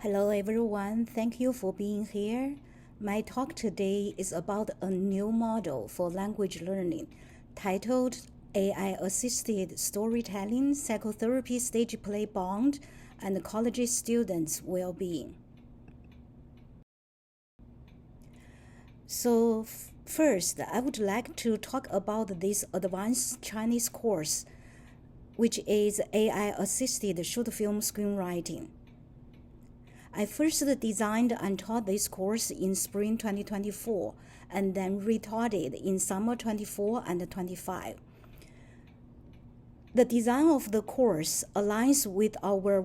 Hello everyone, thank you for being here. My talk today is about a new model for language learning titled AI-Assisted Storytelling, Psychotherapy Stage Play Bond, and College Students' Well-Being. So first, I would like to talk about this advanced Chinese course, which is AI-Assisted Short Film Screenwriting. I first designed and taught this course in spring 2024 and then retaught it in summer 24 and 25. The design of the course aligns with our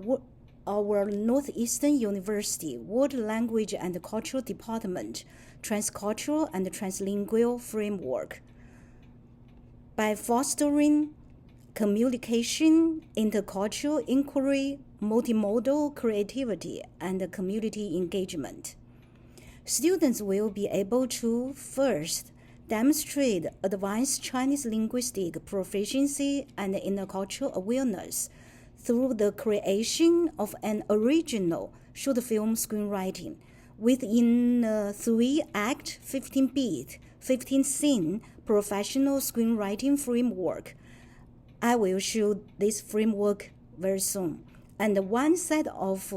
Northeastern University World Language and Cultural Department Transcultural and Translingual framework. By fostering communication, intercultural inquiry, multimodal creativity, and community engagement. Students will be able to first demonstrate advanced Chinese linguistic proficiency and intercultural awareness through the creation of an original short film screenwriting within a 3-act, 15-beat, 15-scene professional screenwriting framework. I will show this framework very soon. And one set of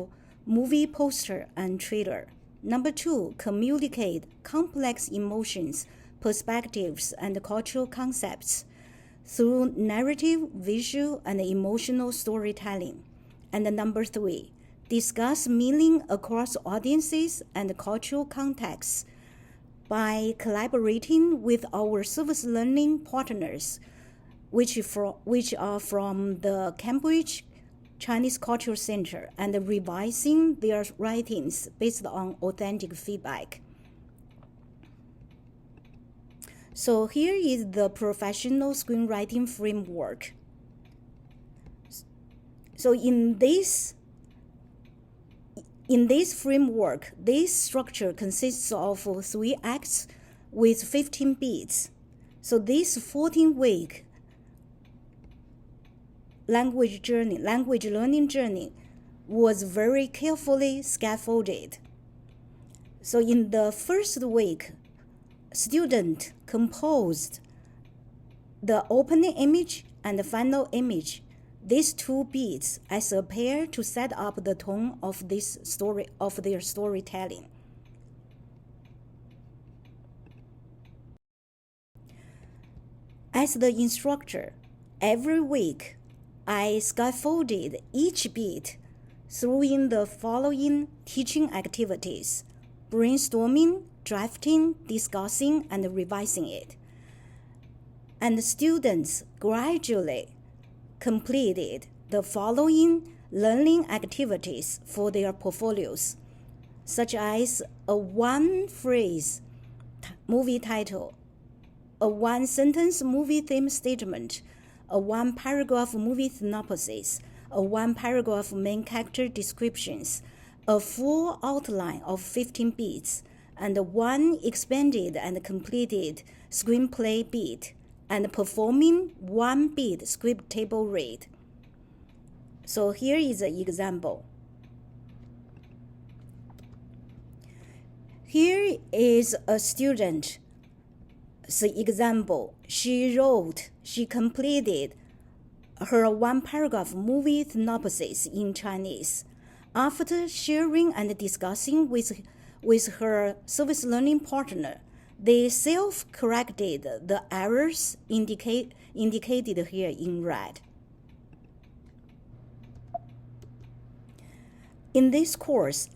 movie poster and trailer. Number 2, communicate complex emotions, perspectives, and cultural concepts through narrative, visual, and emotional storytelling. And number 3, discuss meaning across audiences and cultural contexts by collaborating with our service learning partners, which are from the Cambridge Chinese Cultural Center, and revising their writings based on authentic feedback. So here is the professional screenwriting framework. So in this framework, this structure consists of 3 acts with 15 beats. So this 14-week language learning journey was very carefully scaffolded. So in the first week, student composed the opening image and the final image, these 2 beats, as a pair to set up the tone of this story, of their storytelling. As the instructor, every week I scaffolded each beat through the following teaching activities: brainstorming, drafting, discussing, and revising it. And the students gradually completed the following learning activities for their portfolios, such as a 1-phrase movie title, a 1-sentence movie theme statement, a 1-paragraph movie synopsis, a 1-paragraph main character descriptions, a full outline of 15 beats, and 1 expanded and completed screenplay beat, and performing 1 beat script table read. So here is an example. Here is a student. The example, she completed her 1-paragraph movie synopsis in Chinese. After sharing and discussing with her service learning partner, they self-corrected the errors indicated here in red. In this course,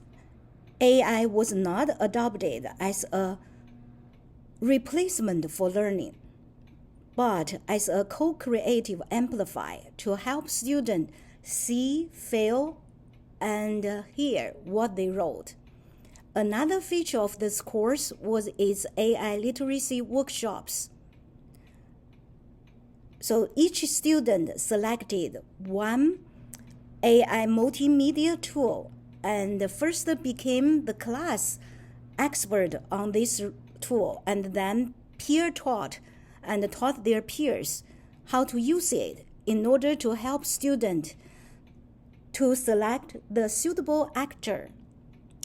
AI was not adopted as a replacement for learning, but as a co-creative amplifier to help students see, feel, and hear what they wrote. Another feature of this course was its AI literacy workshops. So each student selected 1 AI multimedia tool and first became the class expert on this tool, and then peer taught and taught their peers how to use it in order to help students to select the suitable actor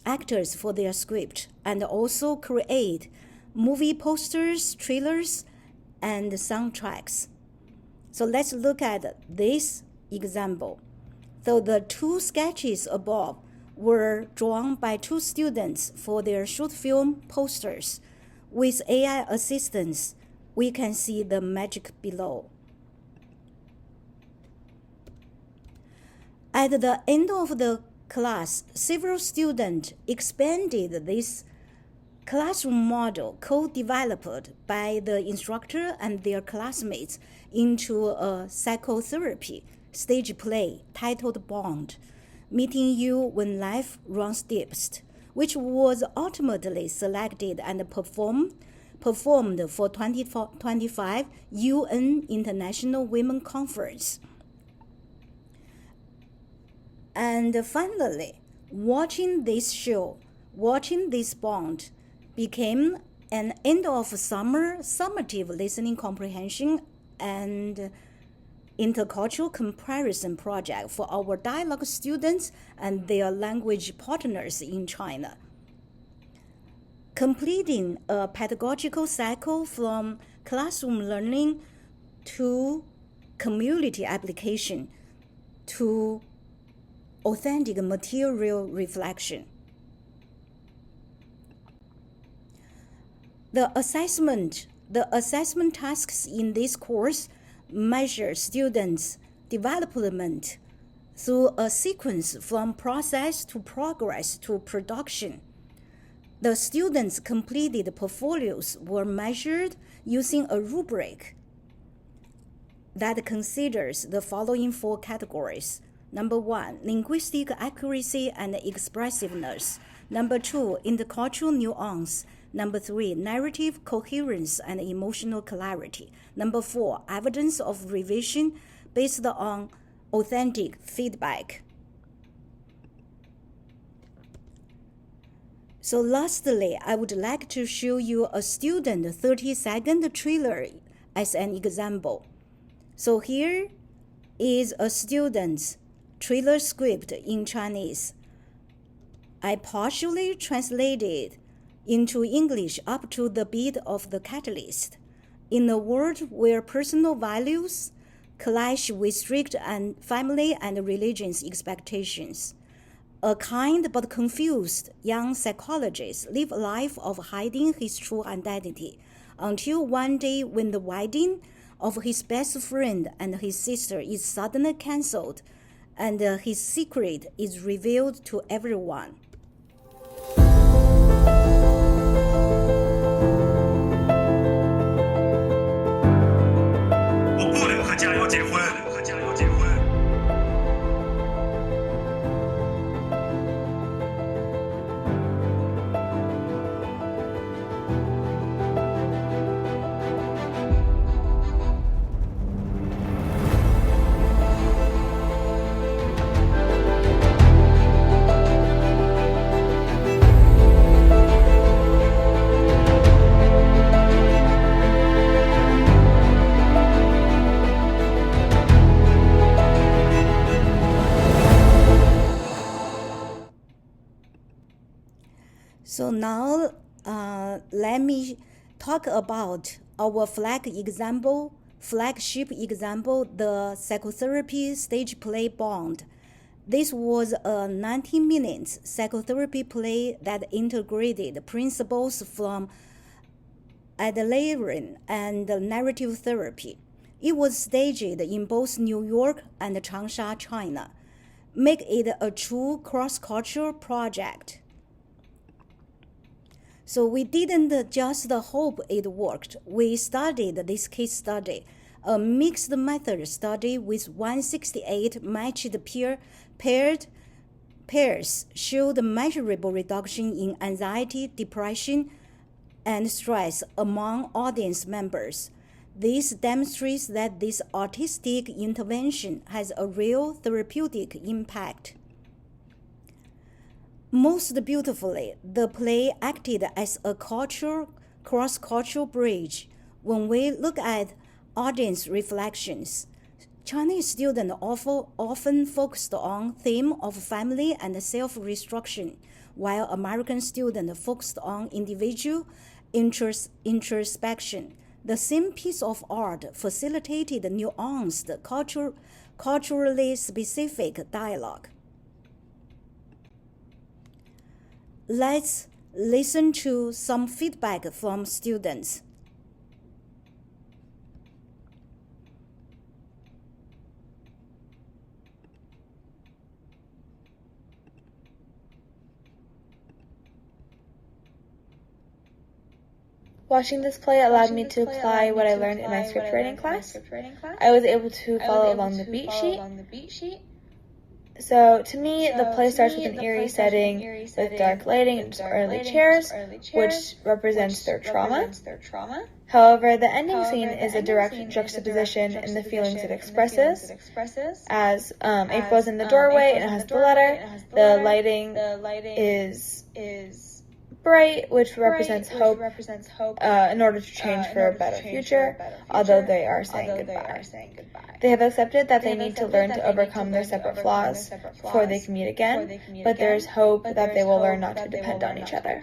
actors for their script and also create movie posters, trailers, and soundtracks. So let's look at this example. So the two sketches above were drawn by two students for their short film posters. With AI assistance, we can see the magic below. At the end of the class, several students expanded this classroom model co-developed by the instructor and their classmates into a psychotherapy stage play titled Bond, Meeting You When Life Runs Deepest, which was ultimately selected and performed for 2025 UN International Women Conference. And finally, watching this Bond, became an end-of-summer summative listening comprehension and intercultural comparison project for our dialogue students and their language partners in China. Completing a pedagogical cycle from classroom learning to community application to authentic material reflection. The assessment tasks in this course measure students' development through a sequence from process to progress to production. The students' completed portfolios were measured using a rubric that considers the following four categories. Number 1, linguistic accuracy and expressiveness. Number 2, intercultural nuance. Number 3, narrative coherence and emotional clarity. Number 4, evidence of revision based on authentic feedback. So lastly, I would like to show you a student 30-second trailer as an example. So here is a student's trailer script in Chinese. I partially translated into English up to the beat of the catalyst. In a world where personal values clash with strict and family and religious expectations, a kind but confused young psychologist lives a life of hiding his true identity until one day when the wedding of his best friend and his sister is suddenly cancelled and his secret is revealed to everyone. So now let me talk about our flagship example, the psychotherapy stage play Bond. This was a 90-minute psychotherapy play that integrated principles from Adlerian and narrative therapy. It was staged in both New York and Changsha, China, make it a true cross-cultural project. So we didn't just hope it worked. We studied this case study, a mixed method study with 168 matched pairs showed measurable reduction in anxiety, depression, and stress among audience members. This demonstrates that this artistic intervention has a real therapeutic impact. Most beautifully, the play acted as a cross-cultural bridge. When we look at audience reflections, Chinese students often focused on theme of family and self-restruction, while American students focused on individual introspection. The same piece of art facilitated nuanced, culturally specific dialogue. Let's listen to some feedback from students. Watching this play allowed me to apply what I learned in my script writing class. I was able to follow along the beat sheet. So, to me, the play starts with an eerie setting with dark lighting and early chairs, which represents their trauma. However, the ending scene is a direct juxtaposition in the feelings it expresses. As April's in the doorway and it has the letter, the lighting is bright, which represents hope in order to change for a better future, although they are saying goodbye. They have accepted that they need to learn to overcome their separate flaws before they can meet again, but there is hope that they will learn not to depend on each other.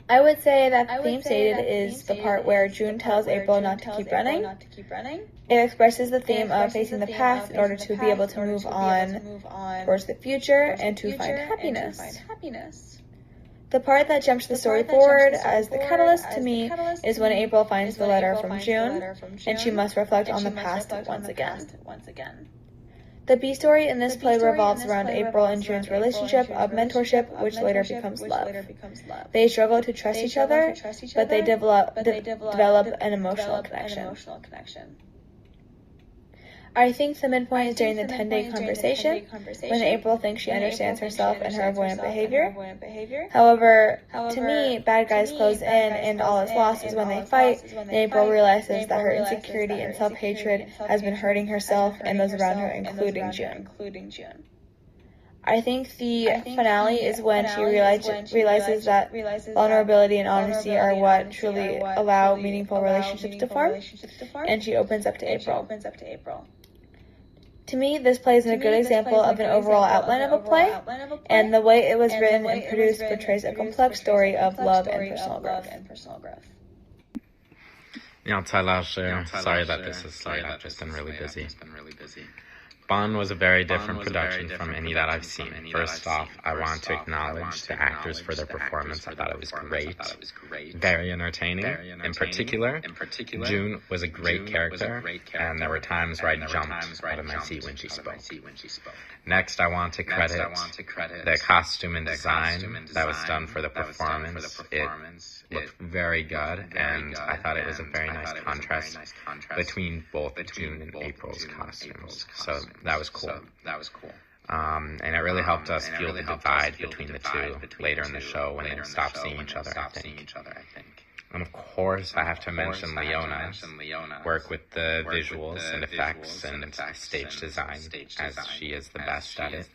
I would say that the theme stated is the part where June tells April not to keep running. It expresses the theme of facing the past in order to be able to move on towards the future and to find happiness. The part that jumps the story forward as the catalyst to me is when April finds the letter from June, and she must reflect on the past once again. The B story in this play revolves around April and June's relationship of mentorship, which later becomes love. They struggle to trust each other, but they develop an emotional connection. I think the midpoint is during the 10-day conversation, when April thinks she understands herself and her avoidant behavior. However, to me, bad guys close in and all is lost is when they fight, and April realizes that her insecurity and self-hatred has been hurting herself and those around her, including June. I think the finale is when she realizes that vulnerability and honesty are what truly allow meaningful relationships to form, and she opens up to April. To me, this play is a good example of an overall outline of a play, and the way it was written and produced portrays a complex story of love and personal growth. 你好，蔡老师. Sorry that this is late. I've just been really busy. Bond was a very different production from any that I've seen. First off, I want to acknowledge the actors for their performance. I thought it was great. Very entertaining. In particular, June was a great character, and there were times where I jumped out of my seat when she spoke. Next, I want to credit the costume and design that was done for the performance. It looked very good, and I thought it was a very nice contrast between both June and April's costumes. So that was cool. And it really helped us feel the divide between the two later in the show when they stopped seeing each other, I think. And of course, I have to mention Leona's work with the visuals and effects and stage design, as she is the best at it.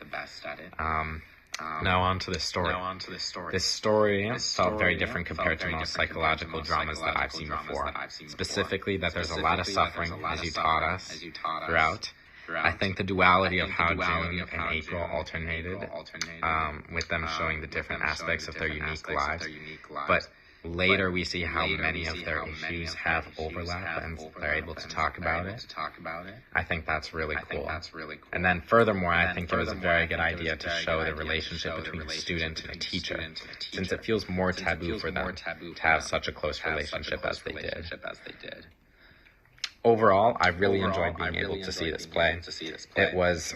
Now on to the story. This story felt very different compared to most psychological dramas that I've seen before. Specifically, that there's a lot of suffering, as you taught us throughout. I think the duality of how June and April alternated, with them showing the different aspects of their unique lives. But later we see how many of their issues have overlap and they're able to talk about it. I think that's really cool. And then furthermore, I think it was a very good idea to show the relationship between a student and a teacher, since it feels more taboo for them to have such a close relationship as they did. Overall, I really enjoyed being able to see this play. It was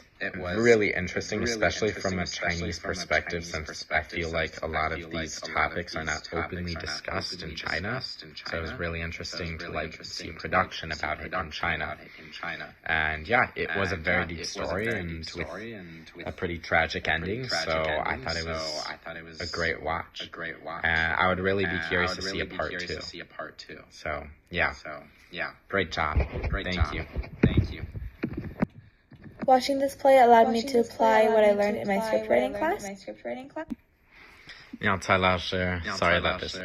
really interesting, especially from a Chinese perspective, since I feel like a lot of these topics are not openly discussed in China. So it was really interesting to see a production about it in China. And yeah, it was a very deep story and with a pretty tragic ending. So I thought it was a great watch. And I would really be curious to see a part two. So yeah. Great job. Thank you. Watching this play allowed me to apply what I learned in my script writing class. 你好，蔡老师. Sorry about this.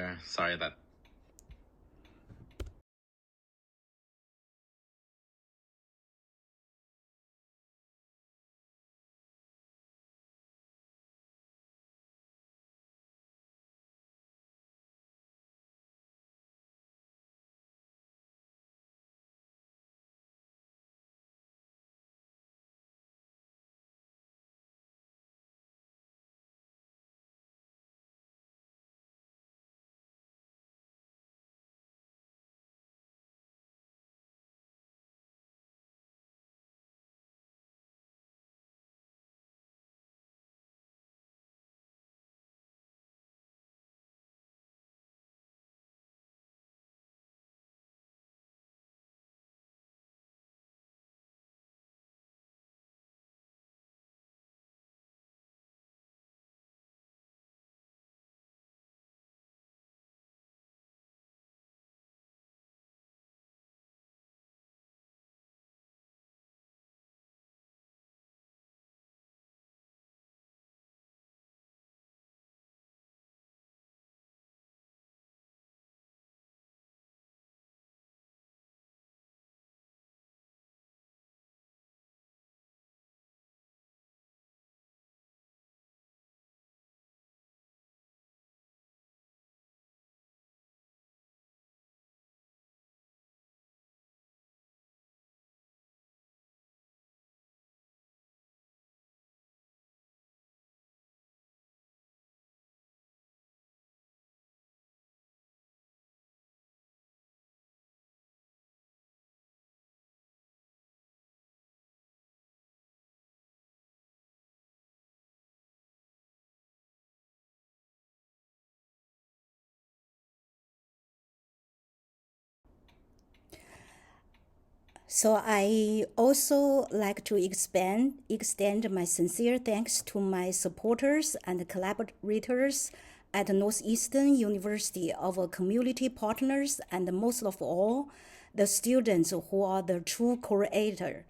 So I also like to extend my sincere thanks to my supporters and collaborators at Northeastern University, our community partners, and most of all, the students who are the true co-creator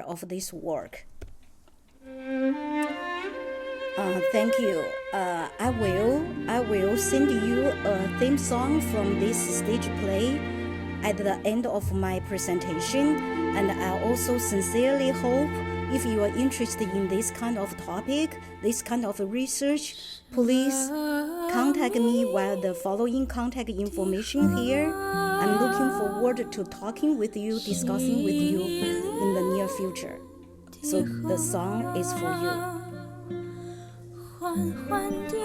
of this work. Thank you. I will send you a theme song from this stage play at the end of my presentation, and I also sincerely hope if you are interested in this kind of topic, this kind of research, please contact me via the following contact information here. I'm looking forward to talking with you, discussing with you in the near future. So the song is for you. 缓缓地流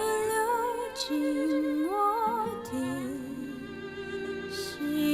进我的心。